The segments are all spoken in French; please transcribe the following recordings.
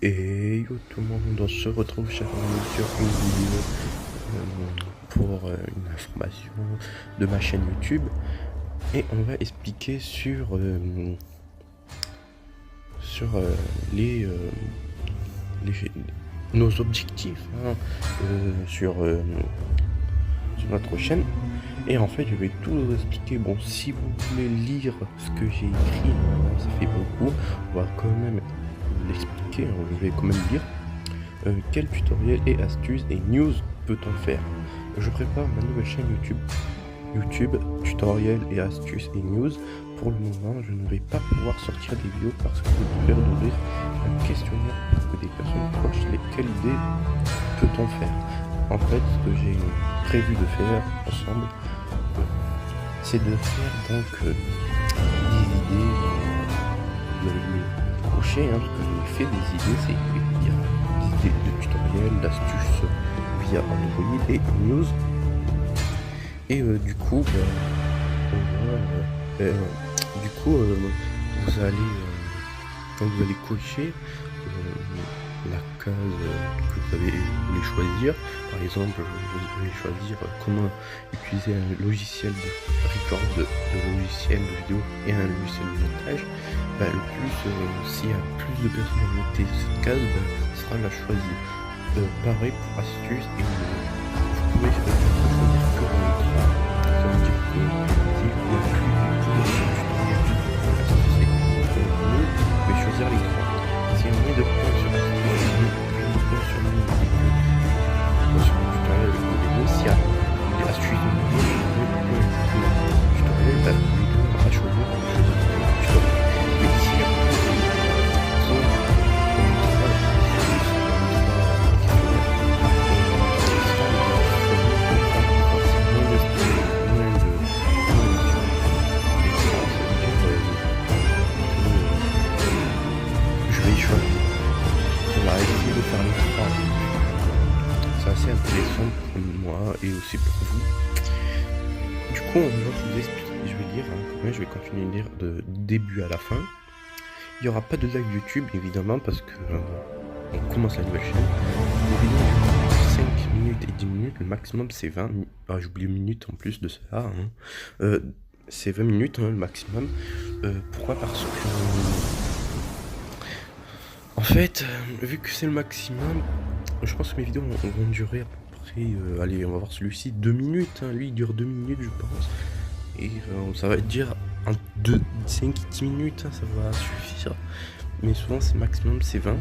Et yo tout le monde, on se retrouve chers amis sur une vidéo pour une information de ma chaîne YouTube. Et on va expliquer sur les, nos objectifs sur notre chaîne. Et en fait je vais tout vous expliquer. Bon, si vous voulez lire ce que j'ai écrit, ça fait beaucoup, on va quand même l'expliquer, je vais quand même lire. Quel tutoriel et astuces et news peut-on faire? Je prépare ma nouvelle chaîne YouTube, tutoriel et astuces et news. Pour le moment, je ne vais pas pouvoir sortir des vidéos parce que je préfère d'ouvrir un questionnaire pour que des personnes proches quelle idée peut-on faire. En fait, ce que j'ai prévu de faire ensemble, c'est de faire donc des idées, vous allez me cocher, parce que j'ai fait des idées, c'est des idées de tutoriels, d'astuces via Android et news. Et du coup, vous allez cocher la case que vous voulez choisir. Par exemple, vous allez choisir comment utiliser un logiciel de record, de logiciel de vidéo et un logiciel de montage. Le plus, s'il y a plus de personnes à noter cette case, ce sera la choisie. Pareil pour astuces et vous pouvez choisir que ça veut dire que si vous voulez plus vous pouvez choisir les trois. Si on met de points sur astuces, sur le tutoriel avec les vidéos, s'il y a des astuces de tutoriel, les deux on va choisir tutoriel. Mais s'il y a c'est assez intéressant pour moi et aussi pour vous. Du coup, on va vous expliquer, je vais lire, je vais continuer de lire de début à la fin. Il n'y aura pas de live YouTube évidemment parce que on commence la nouvelle chaîne. Les vidéos durent 5 minutes et 10 minutes, le maximum c'est 20 minutes. Ah, j'oublie une minute en plus de ça. C'est 20 minutes le maximum. Pourquoi? Parce que en fait, vu que c'est le maximum, je pense que mes vidéos vont durer à peu près, allez, on va voir celui-ci, 2 minutes, lui il dure 2 minutes je pense, et ça va être dire en 5-10 minutes, ça va suffire, mais souvent c'est maximum, c'est 20,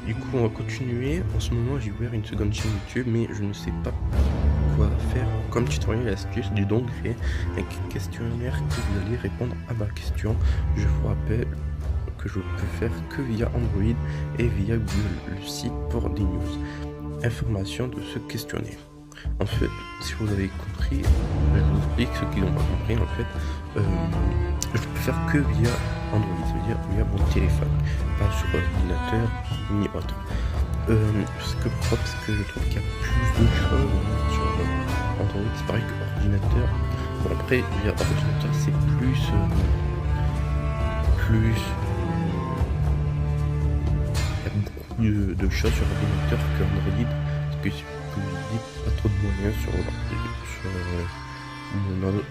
du coup on va continuer. En ce moment j'ai ouvert une seconde chaîne YouTube, mais je ne sais pas quoi faire comme tutoriel et astuce. J'ai donc créé un questionnaire que vous allez répondre à ma question. Je vous rappelle que je peux faire que via Android et via Google, le site pour des news. Information de ce questionnaire. En fait, si vous avez compris, je vous explique ceux qui n'ont pas compris. En fait, je peux faire que via Android, c'est-à-dire via mon téléphone, pas sur ordinateur ni autre. Parce que je trouve qu'il y a plus de choses sur Android, c'est pareil que ordinateur. Bon, après, via ordinateur, c'est plus de choses sur ordinateur que Android, parce que je dis pas trop de moyens sur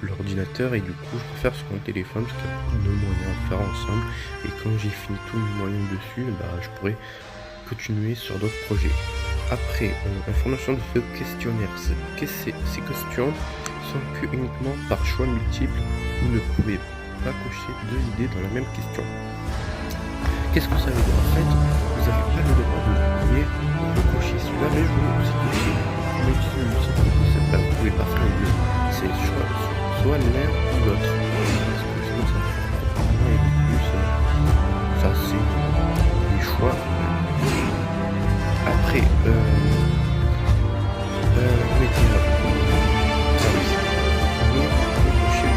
l'ordinateur, et du coup je préfère sur mon téléphone parce qu'il y a beaucoup de moyens à faire ensemble, et quand j'ai fini tous mes moyens dessus, je pourrais continuer sur d'autres projets. Après, information de ce questionnaire. Ces questions sont que uniquement par choix multiple. Vous ne pouvez pas cocher 2 idées dans la même question. Qu'est-ce que ça veut dire? En fait, vous n'avez pas le droit de cocher celui-là, mais je voulais aussi cocher. Mais celui-ci, vous ne pouvez pas faire les deux. C'est soit l'un ou l'autre. Parce que sinon, ça fait plus. Ça, c'est les choix. Après, mettez là. Ça aussi. Mais vous cochez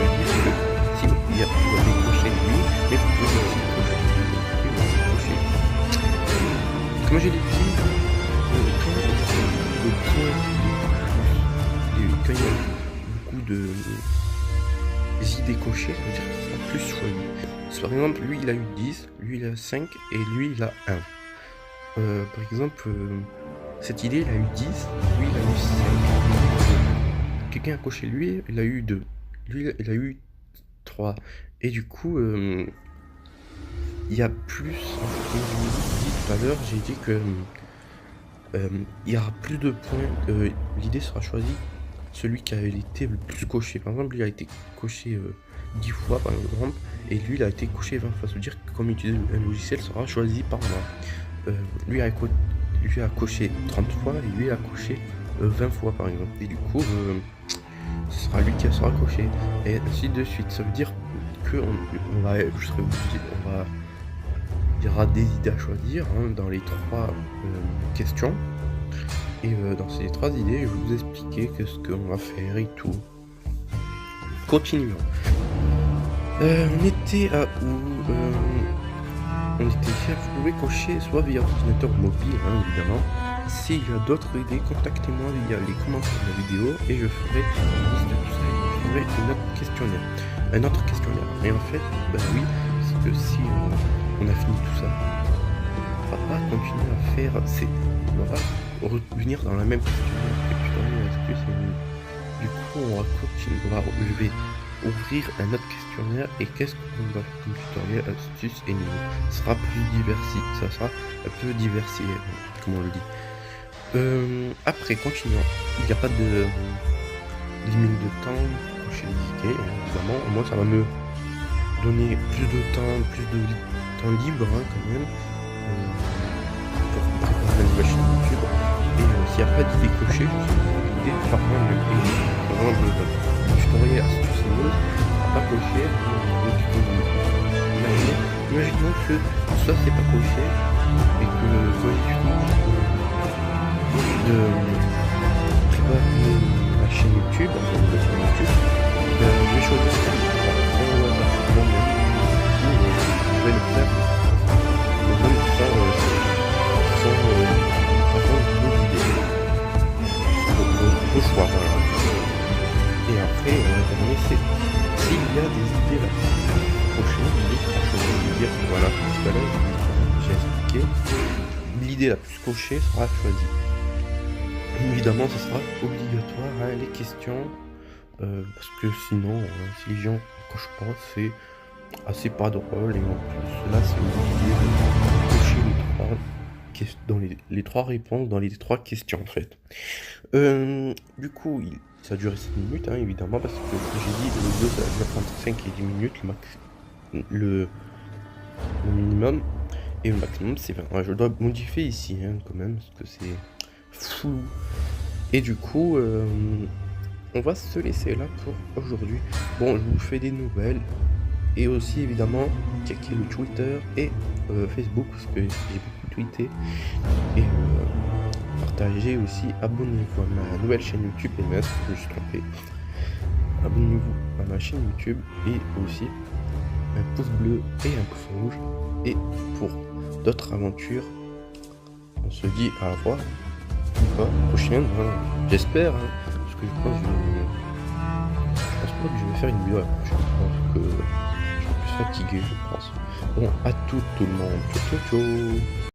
les questions. Vous avez coché lui, mais vous pouvez aussi cocher. Comme j'ai dit, quand il y a beaucoup idées cochées, ça veut dire qu'il sera plus choisi. Si par exemple, lui il a eu 10, lui il a 5 et lui il a 1. Par exemple, cette idée il a eu 10, lui il a eu 5. Quelqu'un a coché lui, il a eu 2. Lui il a eu 3. Et du coup, il y a plus. En fait, comme je vous l'ai dit tout à l'heure, j'ai dit que il y aura plus de points. L'idée sera choisie celui qui a été le plus coché. Par exemple, lui a été coché 10 fois, par exemple, et lui il a été coché 20 fois. Ça veut dire que comme utiliser un logiciel sera choisi par moi. Lui a coché 30 fois et lui a coché 20 fois, par exemple. Et du coup, ce sera lui qui sera coché. Et ainsi de suite. Ça veut dire que je serai obligé, il y aura des idées à choisir dans les 3 questions. Et dans ces 3 idées, je vais vous expliquer ce qu'on va faire et tout. Continuons. On était à où on était ici, vous pouvez cocher soit via ordinateur mobile, évidemment. S'il y a d'autres idées, contactez-moi via les commentaires de la vidéo et je ferai une liste de tout ça et je ferai un autre questionnaire. Et en fait, oui, parce que si on a fini tout ça, on va pas continuer à faire, on va revenir dans la même questionnaire que tutoriel et astuce. Du coup, on va continuer, je vais ouvrir un autre questionnaire et qu'est-ce qu'on va faire comme tutoriel, astuce et niveau. Ça sera plus diversifié, ça sera un peu diversifié, comme on le dit. Après, continuons. Il n'y a pas de limite de temps pour cocher les idées, évidemment. Moi, ça va me donner plus de temps libre quand même pour préparer la nouvelle chaîne YouTube. Et s'il n'y a pas d'idées cochées, je vais l'idée par moi-même. Et par exemple, le tutoriel astuce et niveau pas coché, imaginons que ça c'est pas coché et que quand j'utilise de préparer ma chaîne YouTube, je vais choisir ça je vais le faire même sans vos choix, voilà. Et après, on va terminer, c'est s'il y a des idées là prochaines, dire voilà, tout à l'heure, j'ai expliqué, l'idée la plus cochée sera choisie. Évidemment, ce sera obligatoire, les questions, parce que sinon, si les gens ne cochent pas, c'est assez pas drôle, et en plus, là, c'est obligé de cocher les 3 réponses dans les 3 questions, en fait. Du coup, ça a duré 7 minutes, évidemment, parce que j'ai dit le vidéo ça va durer entre 5 et 10 minutes, le minimum, et le maximum c'est 20. Je dois modifier ici, quand même, parce que c'est flou. Et du coup, on va se laisser là pour aujourd'hui. Bon, je vous fais des nouvelles, et aussi, évidemment, checker le Twitter et Facebook, parce que j'ai beaucoup tweeté, et partagez aussi, abonnez-vous à ma nouvelle chaîne YouTube, et même si je me suis trompé, abonnez-vous à ma chaîne YouTube et aussi un pouce bleu et un pouce rouge. Et pour d'autres aventures, on se dit à la prochaine, j'espère, parce que je pense pas que je vais faire une vidéo la prochaine, je pense que je suis plus fatigué, je pense. Bon, à tout le monde, ciao ciao ciao.